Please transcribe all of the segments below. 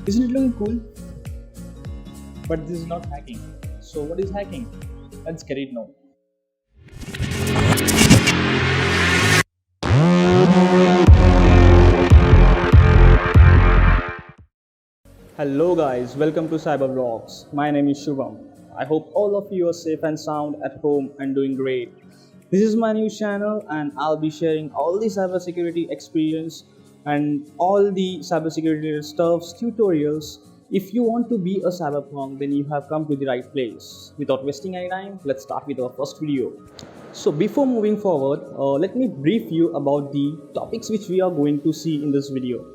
Isn't it looking cool? But this is not hacking. So what is hacking? Let's get it now. Hello guys, welcome to Cyber Vlogs. My name is Shubham. I hope all of you are safe and sound at home and doing great. This is my new channel and I'll be sharing all the cybersecurity experience and all the cybersecurity stuffs, tutorials. If you want to be a cyberpunk, then you have come to the right place. Without wasting any time, let's start with our first video. So before moving forward, let me brief you about the topics which we are going to see in this video.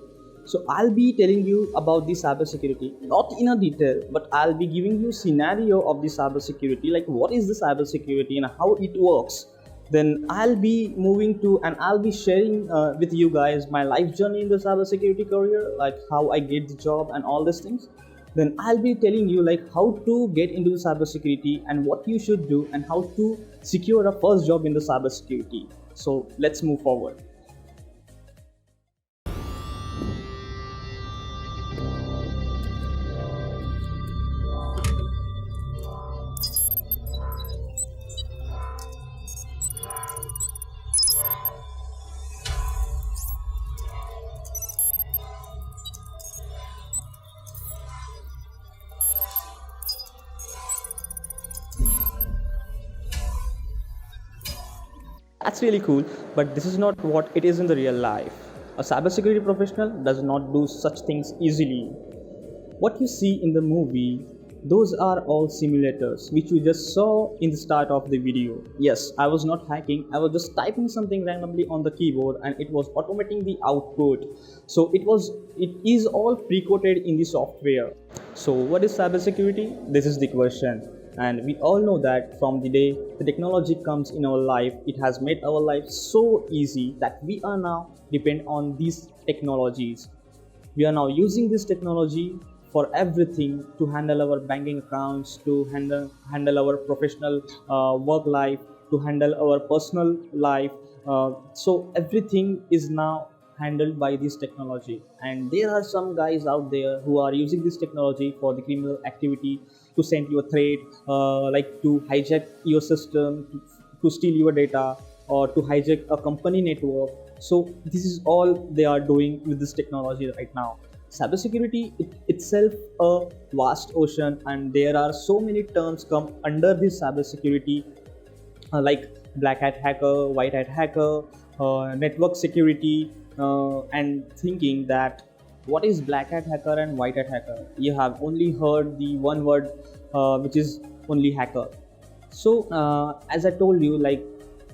So I'll be telling you about the cybersecurity, not in a detail, but I'll be giving you scenario of the cybersecurity, like what is the cybersecurity and how it works. Then I'll be moving to and I'll be sharing with you guys my life journey in the cybersecurity career, like how I get the job and all these things. Then I'll be telling you like how to get into the cybersecurity and what you should do and how to secure a first job in the cybersecurity. So let's move forward. That's really cool, but this is not what it is in the real life. A cybersecurity professional does not do such things easily. What you see in the movie, those are all simulators which you just saw in the start of the video. Yes, I was not hacking, I was just typing something randomly on the keyboard and it was automating the output. So it is all pre-coded in the software. So what is cybersecurity? This is the question. And we all know that from the day the technology comes in our life, it has made our life so easy that we are now depend on these technologies. We are now using this technology for everything, to handle our banking accounts, to handle our professional work life, to handle our personal life. So everything is now handled by this technology, and there are some guys out there who are using this technology for the criminal activity, to send you a threat, like to hijack your system, to steal your data, or to hijack a company network. So this is all they are doing with this technology right now. Cybersecurity itself a vast ocean, and there are so many terms come under this cybersecurity, like black hat hacker, white hat hacker, network security, and thinking that what is black hat hacker and white hat hacker? You have only heard the one word, which is only hacker. So as I told you, like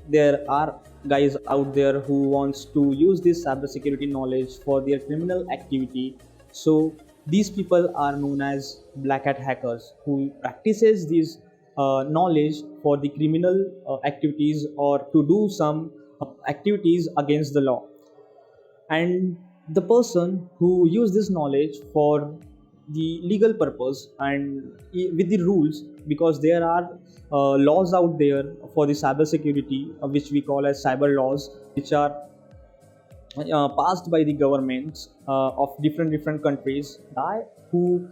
there are guys out there who wants to use this cybersecurity knowledge for their criminal activity. So these people are known as black hat hackers who practices this knowledge for the criminal activities, or to do some activities against the law. And the person who use this knowledge for the legal purpose and with the rules, because there are laws out there for the cyber security, which we call as cyber laws, which are passed by the governments of different countries. Guy who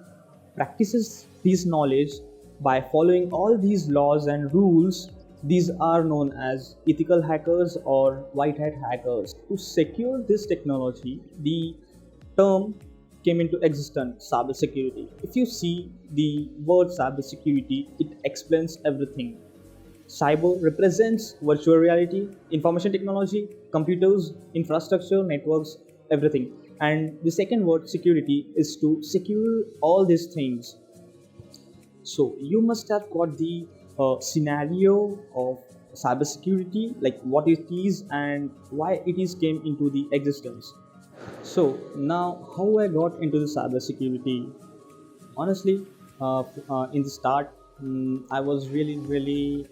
practices this knowledge by following all these laws and rules, these are known as ethical hackers or white hat hackers. To secure this technology, the term came into existence, cybersecurity. If you see the word cybersecurity, it explains everything. Cyber represents virtual reality, information technology, computers, infrastructure, networks, everything. And the second word, security, is to secure all these things. So you must have got the scenario of cybersecurity, like what it is and why it is came into the existence. So now, how I got into the cybersecurity? Honestly, in the start, I was really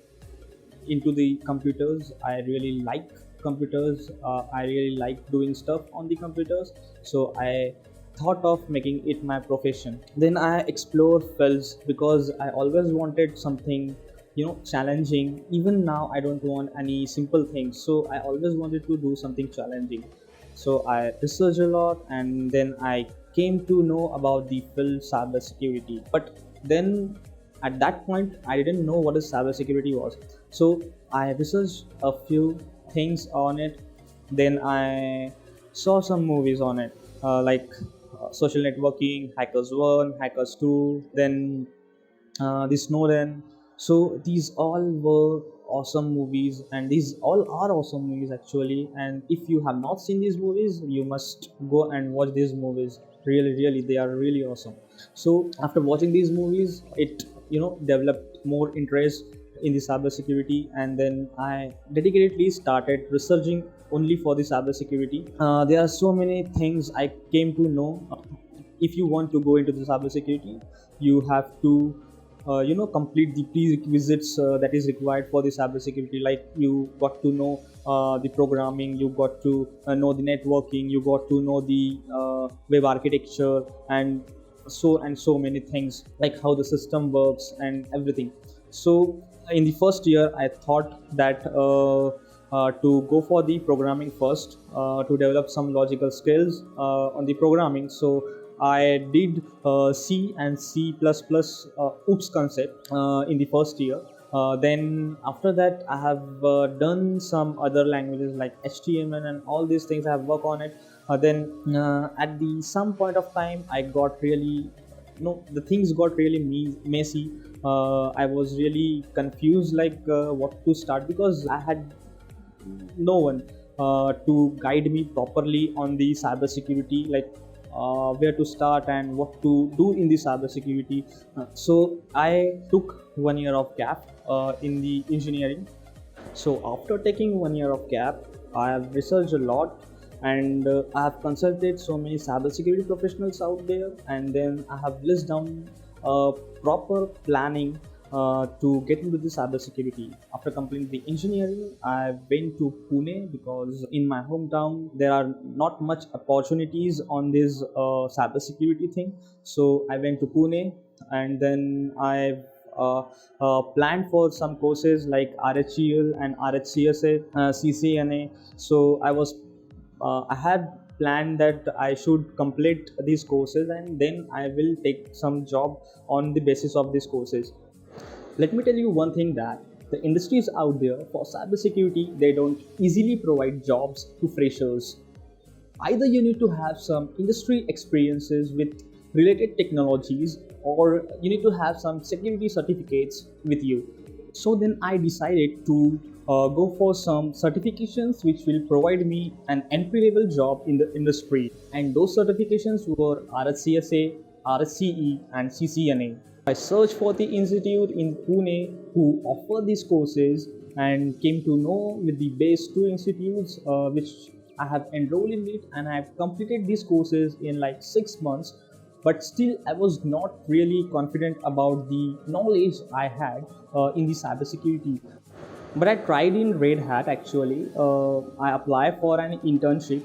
into the computers. I really like computers. I really like doing stuff on the computers. So I thought of making it my profession. Then I explored fields because I always wanted something, challenging. Even now, I don't want any simple things. So I always wanted to do something challenging. So I researched a lot, and then I came to know about the field cybersecurity. But then at that point, I didn't know what a cybersecurity was. So I researched a few things on it. Then I saw some movies on it, like Social Networking, Hackers 1, Hackers 2, then the Snowden. So these all were awesome movies, and these all are awesome movies actually. And if you have not seen these movies, you must go and watch these movies. Really, really, they are really awesome. So after watching these movies, it developed more interest in the cybersecurity, and then I dedicatedly started researching only for the cybersecurity. There are so many things I came to know. If you want to go into the cybersecurity, you have to complete the prerequisites that is required for the cybersecurity. Like you got to know the programming, you got to know the networking, you got to know the web architecture, and so many things, like how the system works and everything. So in the first year, I thought that to go for the programming first, to develop some logical skills on the programming. So I did C and C++ OOPS concept in the first year. Then after that, I have done some other languages like HTML and all these things. I have worked on it. Then at the some point of time, I got really the things got really messy. I was really confused, like what to start, because I had no one to guide me properly on the cybersecurity, like where to start and what to do in the cybersecurity. So I took 1 year of gap in the engineering. So after taking 1 year of gap, I have researched a lot, and I have consulted so many cybersecurity professionals out there, and then I have listed down proper planning to get into the cybersecurity. After completing the engineering, I went to Pune because in my hometown there are not much opportunities on this cybersecurity thing. So I went to Pune, and then I planned for some courses like RHEL and RHCSA, CCNA. So I had planned that I should complete these courses, and then I will take some job on the basis of these courses. Let me tell you one thing, that the industries out there for cybersecurity, they don't easily provide jobs to freshers. Either you need to have some industry experiences with related technologies, or you need to have some security certificates with you. So then I decided to go for some certifications which will provide me an entry level job in the industry. And those certifications were RSCSA, RSCE, and CCNA. I searched for the institute in Pune who offer these courses, and came to know with the base two institutes which I have enrolled in it, and I have completed these courses in like 6 months. But still, I was not really confident about the knowledge I had in the cybersecurity. But I tried in Red Hat actually. I applied for an internship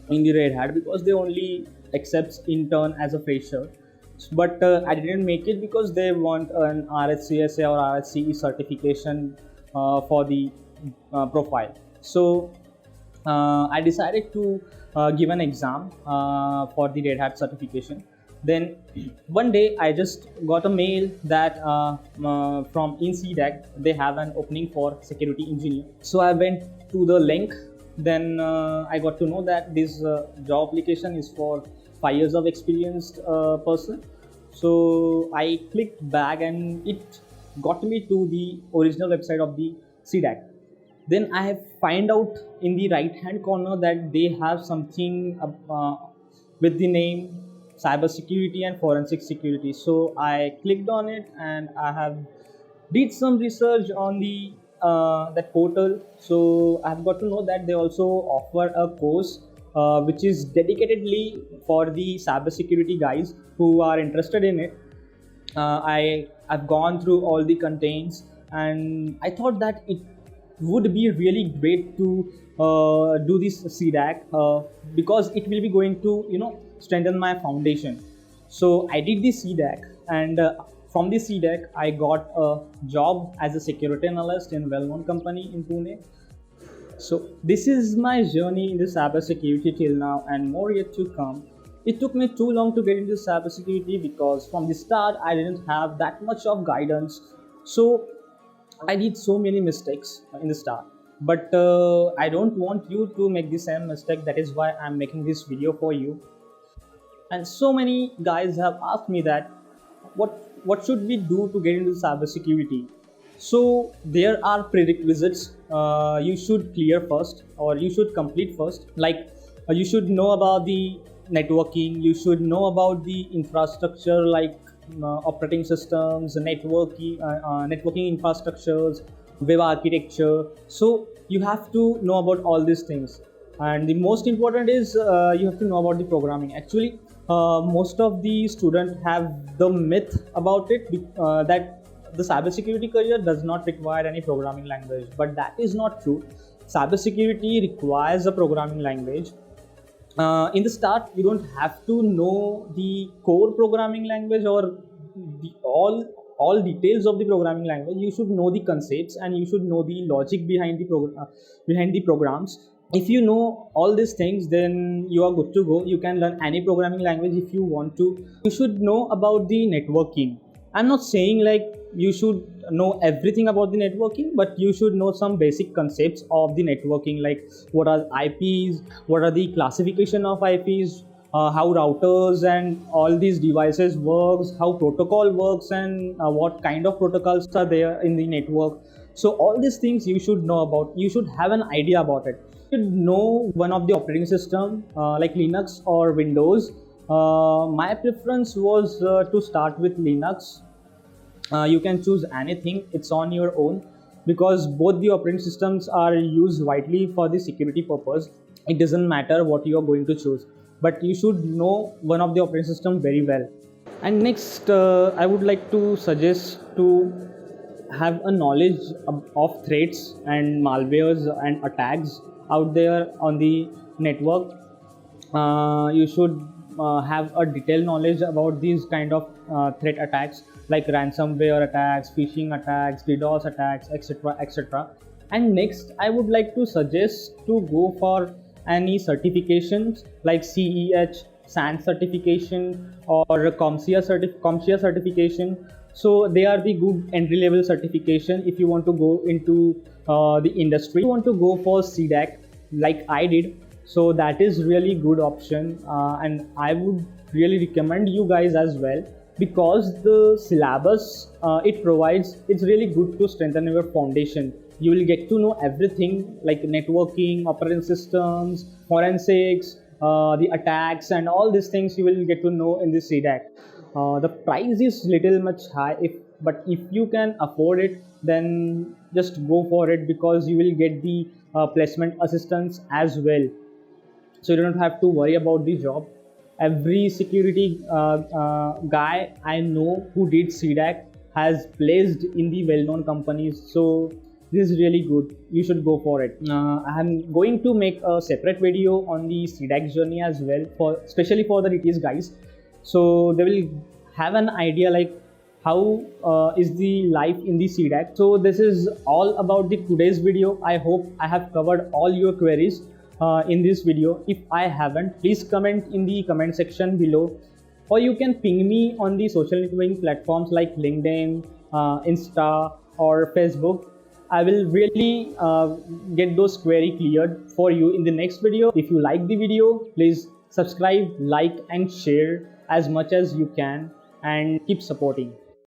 in the Red Hat because they only accepts intern as a fresher. But I didn't make it because they want an RHCSA or RHCE certification for the profile. So I decided to give an exam for the Red Hat certification. Then one day I just got a mail that from INCDAC they have an opening for security engineer. So I went to the link. Then I got to know that this job application is for 5 years of experienced person. So I clicked back, and it got me to the original website of the CDAC. Then I have find out in the right hand corner that they have something with the name cybersecurity and forensic security. So I clicked on it, and I have did some research on the that portal. So I've got to know that they also offer a course which is dedicatedly for the cybersecurity guys who are interested in it. I've gone through all the contents, and I thought that it would be really great to do this CDAC because it will be going to strengthen my foundation. So I did the CDAC, and from the CDAC I got a job as a security analyst in a well-known company in Pune. So this is my journey in the cybersecurity till now, and more yet to come. It took me too long to get into cybersecurity because from the start I didn't have that much of guidance. So I did so many mistakes in the start. But I don't want you to make the same mistake. That is why I'm making this video for you. And so many guys have asked me that what should we do to get into cybersecurity. So there are prerequisites you should clear first, or you should complete first. Like you should know about the networking, you should know about the infrastructure, like operating systems, networking infrastructures, web architecture. So you have to know about all these things. And the most important is you have to know about the programming. Actually, most of the students have the myth about it, that the cybersecurity career does not require any programming language, but that is not true. Cybersecurity requires a programming language. In the start you don't have to know the core programming language or the all details of the programming language. You should know the concepts, and you should know the logic behind behind the programs. If you know all these things, then you are good to go. You can learn any programming language if you want to. You should know about the networking. I'm not saying like you should know everything about the networking, but you should know some basic concepts of the networking, like what are IPs, what are the classification of IPs, how routers and all these devices works, how protocol works, and what kind of protocols are there in the network. So all these things you should know about. You should have an idea about it. You should know one of the operating system, like Linux or Windows. My preference was to start with Linux. You can choose anything, it's on your own, because both the operating systems are used widely for the security purpose. It doesn't matter what you are going to choose, but you should know one of the operating system very well. And next, I would like to suggest to have a knowledge of threats and malwares and attacks out there on the network. You should have a detailed knowledge about these kind of threat attacks, like ransomware attacks, phishing attacks, DDoS attacks, etc., etc. And next, I would like to suggest to go for any certifications like CEH, SANS certification, or CompTIA certification. So they are the good entry level certification if you want to go into the industry. If you want to go for CDAC like I did, so that is really good option, and I would really recommend you guys as well, because the syllabus it provides, it's really good to strengthen your foundation. You will get to know everything like networking, operating systems, forensics, the attacks, and all these things you will get to know in this CDAC. The price is little much high, but if you can afford it, then just go for it, because you will get the placement assistance as well. So you don't have to worry about the job. Every security guy I know who did CDAC has placed in the well-known companies. So this is really good. You should go for it. I'm going to make a separate video on the CDAC journey as well, for especially for the DTS guys. So they will have an idea like how is the life in the CDAC. So this is all about the today's video. I hope I have covered all your queries in this video. If I haven't, please comment in the comment section below, or you can ping me on the social networking platforms like LinkedIn, Insta, or Facebook. I will really get those query cleared for you in the next video. If you like the video, please subscribe, like, and share as much as you can, and keep supporting.